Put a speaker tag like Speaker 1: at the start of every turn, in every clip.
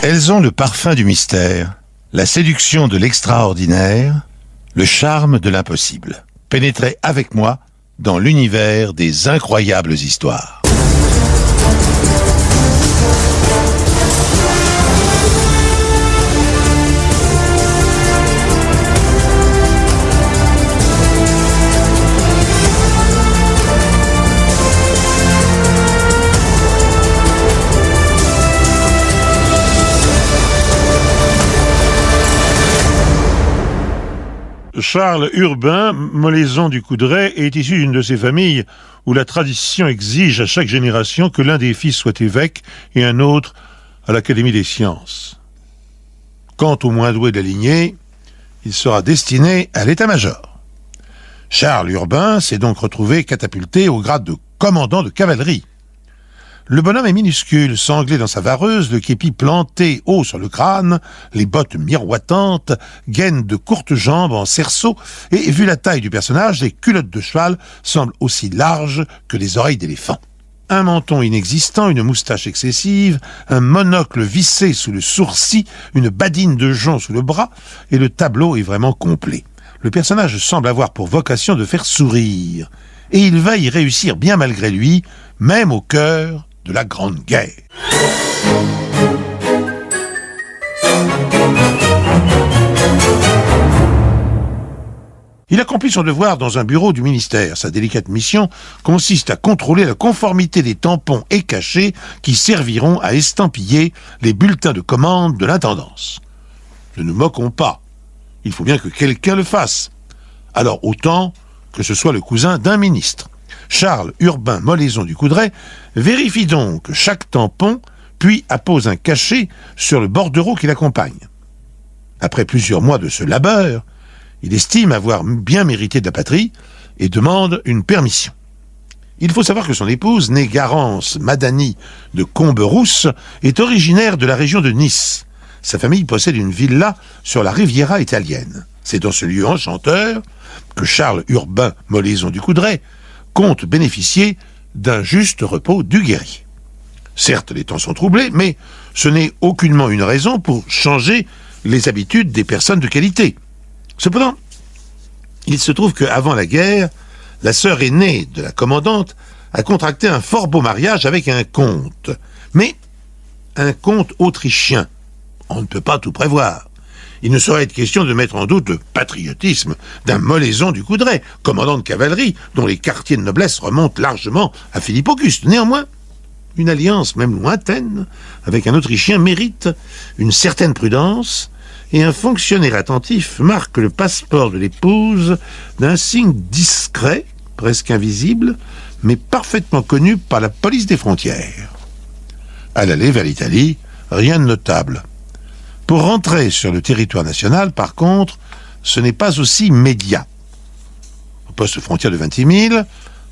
Speaker 1: Elles ont le parfum du mystère, la séduction de l'extraordinaire, le charme de l'impossible. Pénétrez avec moi dans l'univers des incroyables histoires.
Speaker 2: Charles Urbain, Molaison du Coudray, est issu d'une de ces familles où la tradition exige à chaque génération que l'un des fils soit évêque et un autre à l'Académie des sciences. Quant au moins doué de la lignée, il sera destiné à l'état-major. Charles Urbain s'est donc retrouvé catapulté au grade de commandant de cavalerie. Le bonhomme est minuscule, sanglé dans sa vareuse, le képi planté haut sur le crâne, les bottes miroitantes, gaines de courtes jambes en cerceau, et vu la taille du personnage, les culottes de cheval semblent aussi larges que les oreilles d'éléphant. Un menton inexistant, une moustache excessive, un monocle vissé sous le sourcil, une badine de jonc sous le bras, et le tableau est vraiment complet. Le personnage semble avoir pour vocation de faire sourire, et il va y réussir bien malgré lui, même au cœur de la Grande Guerre. Il accomplit son devoir dans un bureau du ministère. Sa délicate mission consiste à contrôler la conformité des tampons et cachets qui serviront à estampiller les bulletins de commande de l'intendance. Ne nous moquons pas. Il faut bien que quelqu'un le fasse. Alors autant que ce soit le cousin d'un ministre. Charles Urbain Molaison du Coudray vérifie donc chaque tampon, puis appose un cachet sur le bordereau qui l'accompagne. Après plusieurs mois de ce labeur, il estime avoir bien mérité de la patrie et demande une permission. Il faut savoir que son épouse, née Garance Madani de Comberousse, est originaire de la région de Nice. Sa famille possède une villa sur la Riviera italienne. C'est dans ce lieu enchanteur que Charles Urbain Molaison du Coudray compte bénéficier d'un juste repos du guerrier. Certes, les temps sont troublés, mais ce n'est aucunement une raison pour changer les habitudes des personnes de qualité. Cependant, il se trouve qu'avant la guerre, la sœur aînée de la commandante a contracté un fort beau mariage avec un comte, mais un comte autrichien. On ne peut pas tout prévoir. Il ne saurait être question de mettre en doute le patriotisme d'un Molaison du Coudray, commandant de cavalerie, dont les quartiers de noblesse remontent largement à Philippe Auguste. Néanmoins, une alliance, même lointaine, avec un Autrichien mérite une certaine prudence, et un fonctionnaire attentif marque le passeport de l'épouse d'un signe discret, presque invisible, mais parfaitement connu par la police des frontières. À l'aller vers l'Italie, rien de notable. Pour rentrer sur le territoire national, par contre, ce n'est pas aussi immédiat. Au poste frontière de 26 000,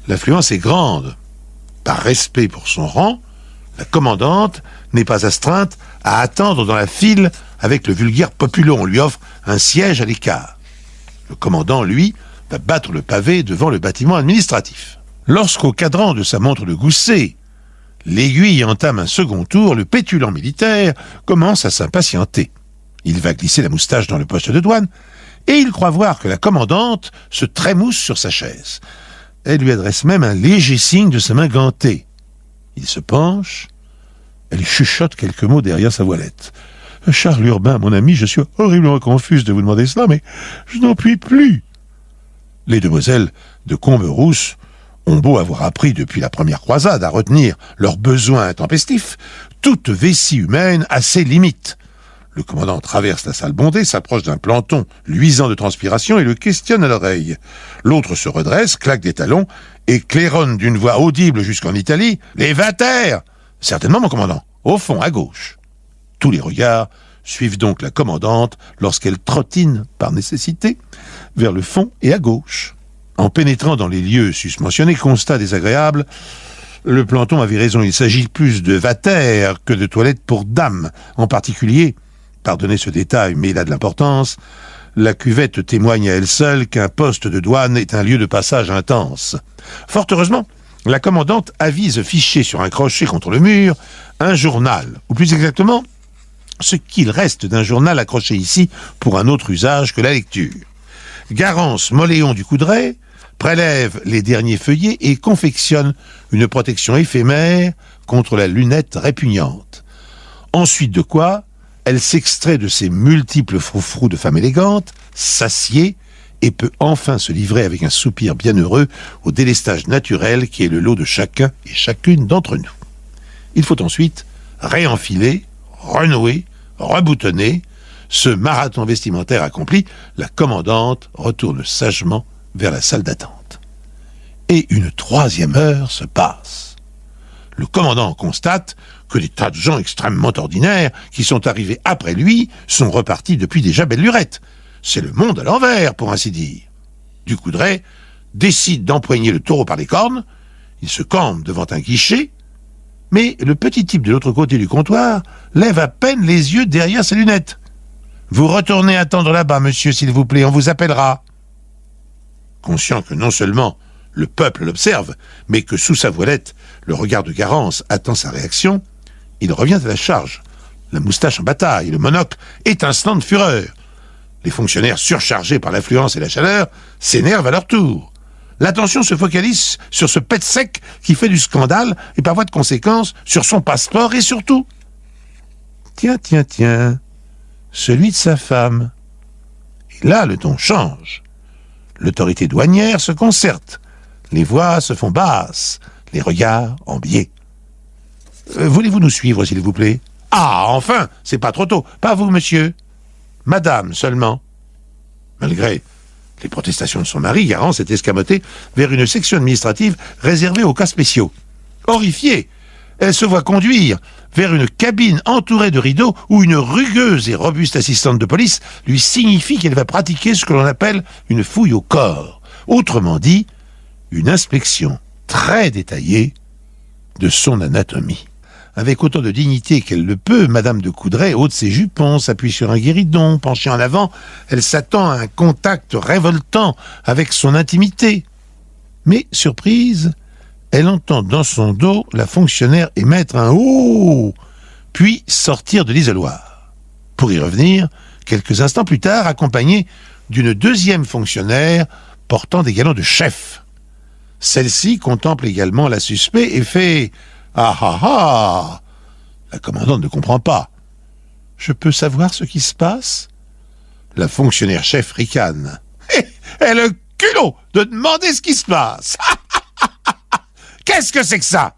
Speaker 2: l'affluence est grande. Par respect pour son rang, la commandante n'est pas astreinte à attendre dans la file avec le vulgaire populon. On lui offre un siège à l'écart. Le commandant, lui, va battre le pavé devant le bâtiment administratif. Lorsqu'au cadran de sa montre de gousset, l'aiguille entame un second tour, le pétulant militaire commence à s'impatienter. Il va glisser la moustache dans le poste de douane et il croit voir que la commandante se trémousse sur sa chaise. Elle lui adresse même un léger signe de sa main gantée. Il se penche, elle chuchote quelques mots derrière sa voilette. « Charles Urbain, mon ami, je suis horriblement confuse de vous demander cela, mais je n'en puis plus. » Les demoiselles de Comberousse ont beau avoir appris depuis la première croisade à retenir leurs besoins intempestifs, toute vessie humaine a ses limites. Le commandant traverse la salle bondée, s'approche d'un planton luisant de transpiration et le questionne à l'oreille. L'autre se redresse, claque des talons et claironne d'une voix audible jusqu'en Italie « Les Vater !»« Certainement, mon commandant. Au fond, à gauche. » Tous les regards suivent donc la commandante lorsqu'elle trottine, par nécessité, vers le fond et à gauche. En pénétrant dans les lieux susmentionnés, constat désagréable, le planton avait raison, il s'agit plus de vater que de toilettes pour dames. En particulier, pardonnez ce détail, mais il a de l'importance, la cuvette témoigne à elle seule qu'un poste de douane est un lieu de passage intense. Fort heureusement, la commandante avise fiché sur un crochet contre le mur un journal, ou plus exactement, ce qu'il reste d'un journal accroché ici pour un autre usage que la lecture. Garance Moléon du Coudray prélève les derniers feuillets et confectionne une protection éphémère contre la lunette répugnante. Ensuite de quoi, elle s'extrait de ses multiples froufrous de femme élégante, s'assied et peut enfin se livrer avec un soupir bienheureux au délestage naturel qui est le lot de chacun et chacune d'entre nous. Il faut ensuite réenfiler, renouer, reboutonner. Ce marathon vestimentaire accompli, la commandante retourne sagement vers la salle d'attente. Et une troisième heure se passe. Le commandant constate que des tas de gens extrêmement ordinaires qui sont arrivés après lui sont repartis depuis déjà belle lurette. C'est le monde à l'envers, pour ainsi dire. Du Coudray décide d'empoigner le taureau par les cornes, il se campe devant un guichet, mais le petit type de l'autre côté du comptoir lève à peine les yeux derrière ses lunettes. « Vous retournez attendre là-bas, monsieur, s'il vous plaît, on vous appellera. » Conscient que non seulement le peuple l'observe, mais que sous sa voilette, le regard de Garance attend sa réaction, il revient à la charge, la moustache en bataille, le monocle étincelant de fureur. Les fonctionnaires surchargés par l'affluence et la chaleur s'énervent à leur tour. L'attention se focalise sur ce pet sec qui fait du scandale et par voie de conséquence sur son passeport et surtout. Tiens, celui de sa femme. Et là, le ton change. L'autorité douanière se concerte. Les voix se font basses, les regards en biais. Voulez-vous nous suivre, s'il vous plaît? Ah, enfin, c'est pas trop tôt. Pas vous, monsieur. Madame seulement. Malgré les protestations de son mari, Garance s'est escamotée vers une section administrative réservée aux cas spéciaux. Horrifiée, elle se voit conduire vers une cabine entourée de rideaux où une rugueuse et robuste assistante de police lui signifie qu'elle va pratiquer ce que l'on appelle une fouille au corps. Autrement dit, une inspection très détaillée de son anatomie. Avec autant de dignité qu'elle le peut, Madame de Coudray ôte ses jupons, s'appuie sur un guéridon, penchée en avant, elle s'attend à un contact révoltant avec son intimité. Mais, surprise, elle entend dans son dos la fonctionnaire émettre un « oh !» puis sortir de l'isoloir. Pour y revenir, quelques instants plus tard, accompagnée d'une deuxième fonctionnaire portant des galons de chef. Celle-ci contemple également la suspecte et fait « ah ah ah !» La commandante ne comprend pas. « Je peux savoir ce qui se passe ?» La fonctionnaire chef ricane. « Elle a le culot de demander ce qui se passe !»« Qu'est-ce que c'est que ça ?»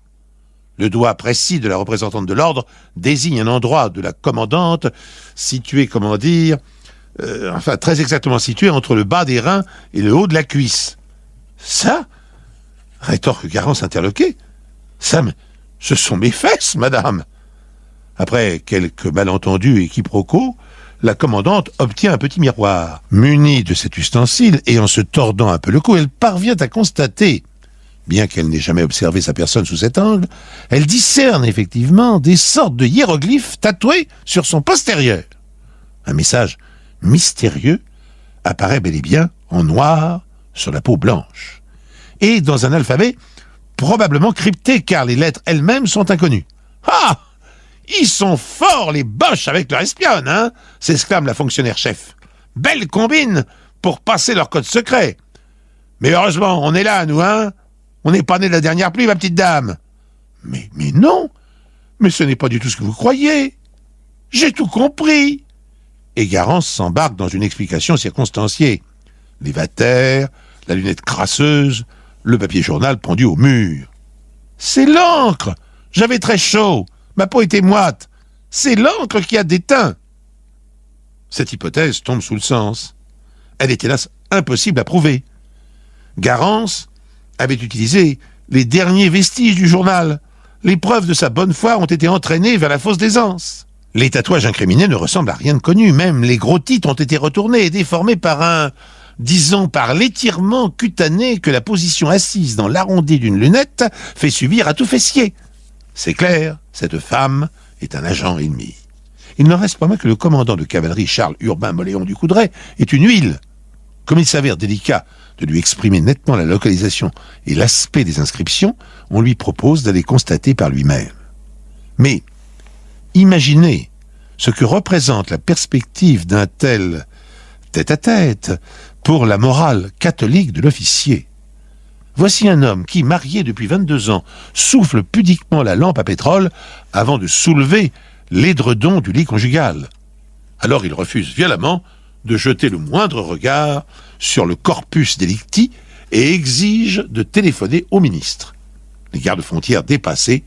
Speaker 2: Le doigt précis de la représentante de l'ordre désigne un endroit de la commandante situé, très exactement situé entre le bas des reins et le haut de la cuisse. « Ça ?» rétorque Garance interloquée. « Ça, mais ce sont mes fesses, madame !» Après quelques malentendus et quiproquos, la commandante obtient un petit miroir. Munie de cet ustensile et en se tordant un peu le cou, elle parvient à constater, bien qu'elle n'ait jamais observé sa personne sous cet angle, elle discerne effectivement des sortes de hiéroglyphes tatoués sur son postérieur. Un message mystérieux apparaît bel et bien en noir sur la peau blanche. Et dans un alphabet probablement crypté, car les lettres elles-mêmes sont inconnues. « Ah ! Ils sont forts, les boches, avec leur espionne, hein !» s'exclame la fonctionnaire chef. « Belle combine pour passer leur code secret. Mais heureusement, on est là, nous, hein ? On n'est pas né de la dernière pluie, ma petite dame. »« Mais non, mais ce n'est pas du tout ce que vous croyez. J'ai tout compris. » Et Garance s'embarque dans une explication circonstanciée. Les vatères, la lunette crasseuse, le papier journal pendu au mur. « C'est l'encre. J'avais très chaud. Ma peau était moite. C'est l'encre qui a déteint. » Cette hypothèse tombe sous le sens. Elle est hélas impossible à prouver. Garance avait utilisé les derniers vestiges du journal. Les preuves de sa bonne foi ont été entraînées vers la fosse d'aisance. Les tatouages incriminés ne ressemblent à rien de connu. Même les gros titres ont été retournés et déformés par par l'étirement cutané que la position assise dans l'arrondi d'une lunette fait subir à tout fessier. C'est clair, cette femme est un agent ennemi. Il n'en reste pas moins que le commandant de cavalerie Charles Urbain Moléon du Coudray est une huile. Comme il s'avère délicat de lui exprimer nettement la localisation et l'aspect des inscriptions, on lui propose d'aller constater par lui-même. Mais imaginez ce que représente la perspective d'un tel tête-à-tête pour la morale catholique de l'officier. Voici un homme qui, marié depuis 22 ans, souffle pudiquement la lampe à pétrole avant de soulever l'édredon du lit conjugal. Alors il refuse violemment de jeter le moindre regard sur le corpus delicti et exige de téléphoner au ministre. Les gardes-frontières dépassés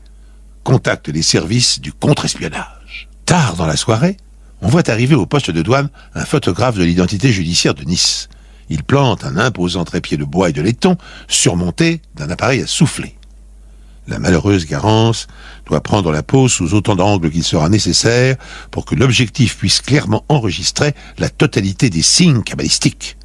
Speaker 2: contactent les services du contre-espionnage. Tard dans la soirée, on voit arriver au poste de douane un photographe de l'identité judiciaire de Nice. Il plante un imposant trépied de bois et de laiton surmonté d'un appareil à souffler. La malheureuse Garance doit prendre la pose sous autant d'angles qu'il sera nécessaire pour que l'objectif puisse clairement enregistrer la totalité des signes cabalistiques.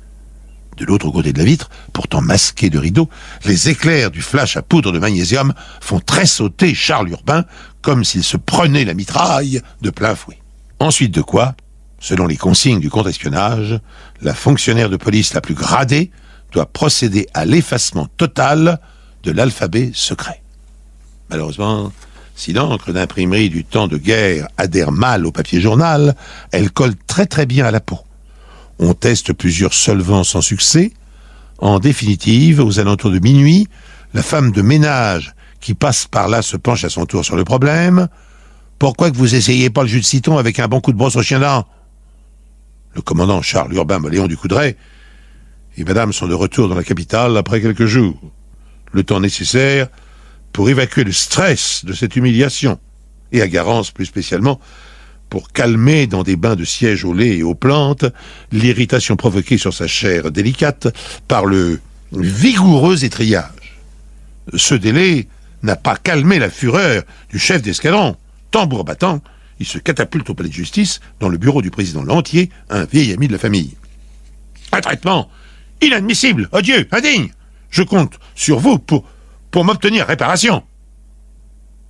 Speaker 2: De l'autre côté de la vitre, pourtant masquée de rideaux, les éclairs du flash à poudre de magnésium font tressauter Charles Urbain comme s'il se prenait la mitraille de plein fouet. Ensuite de quoi, selon les consignes du contre-espionnage, la fonctionnaire de police la plus gradée doit procéder à l'effacement total de l'alphabet secret. Malheureusement, si l'encre d'imprimerie du temps de guerre adhère mal au papier journal, elle colle très très bien à la peau. On teste plusieurs solvants sans succès. En définitive, aux alentours de minuit, la femme de ménage qui passe par là se penche à son tour sur le problème. « Pourquoi que vous essayez pas le jus de citron avec un bon coup de brosse au chien dent ?» Le commandant Charles Urbain Moléon du Coudray et madame sont de retour dans la capitale après quelques jours. Le temps nécessaire pour évacuer le stress de cette humiliation, et à Garance plus spécialement, pour calmer dans des bains de siège au lait et aux plantes l'irritation provoquée sur sa chair délicate par le vigoureux étrillage. Ce délai n'a pas calmé la fureur du chef d'escadron. Tambour battant, il se catapulte au palais de justice, dans le bureau du président Lantier, un vieil ami de la famille. « Un traitement inadmissible, odieux, indigne. Je compte sur vous pour m'obtenir réparation. »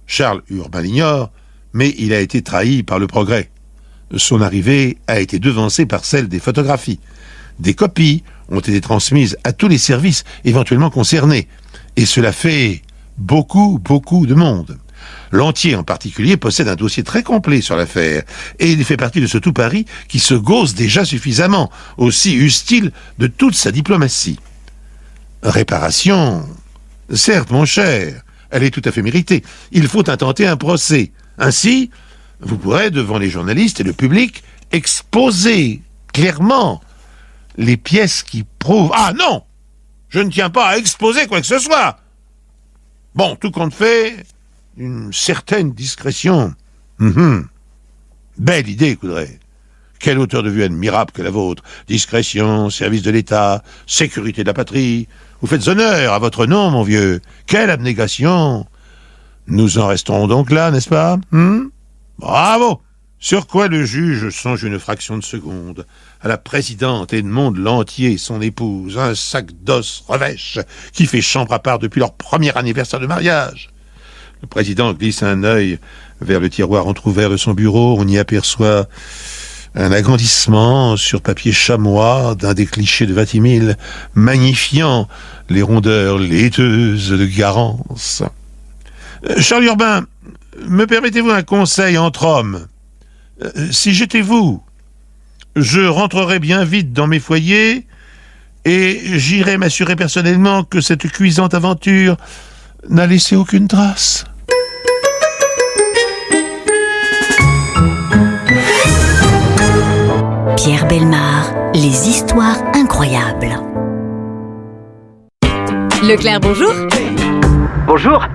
Speaker 2: Charles Urbain l'ignore, mais il a été trahi par le progrès. Son arrivée a été devancée par celle des photographies. Des copies ont été transmises à tous les services éventuellement concernés, et cela fait beaucoup de monde. Lantier en particulier possède un dossier très complet sur l'affaire, et il fait partie de ce tout Paris qui se gausse déjà suffisamment, aussi use-t-il de toute sa diplomatie. Réparation, certes mon cher, elle est tout à fait méritée. Il faut intenter un procès. Ainsi, vous pourrez, devant les journalistes et le public, exposer clairement les pièces qui prouvent... Ah non! Je ne tiens pas à exposer quoi que ce soit. Bon, tout compte fait, une certaine discrétion. Belle idée, Coudray. Quelle hauteur de vue admirable que la vôtre. Discrétion, service de l'État, sécurité de la patrie. Vous faites honneur à votre nom, mon vieux. Quelle abnégation. Nous en resterons donc là, n'est-ce pas? Bravo. Sur quoi le juge songe une fraction de seconde à la présidente Edmonde Lantier, son épouse, un sac d'os revêche qui fait chambre à part depuis leur premier anniversaire de mariage. Le président glisse un œil vers le tiroir entrouvert de son bureau. On y aperçoit un agrandissement sur papier chamois d'un des clichés de Vatimille, magnifiant les rondeurs laiteuses de Garance. Charles Urbain, me permettez-vous un conseil entre hommes? Si j'étais vous, je rentrerais bien vite dans mes foyers et j'irais m'assurer personnellement que cette cuisante aventure n'a laissé aucune trace.
Speaker 3: Pierre Bellemare, les histoires incroyables.
Speaker 4: Leclerc, bonjour.
Speaker 5: Bonjour.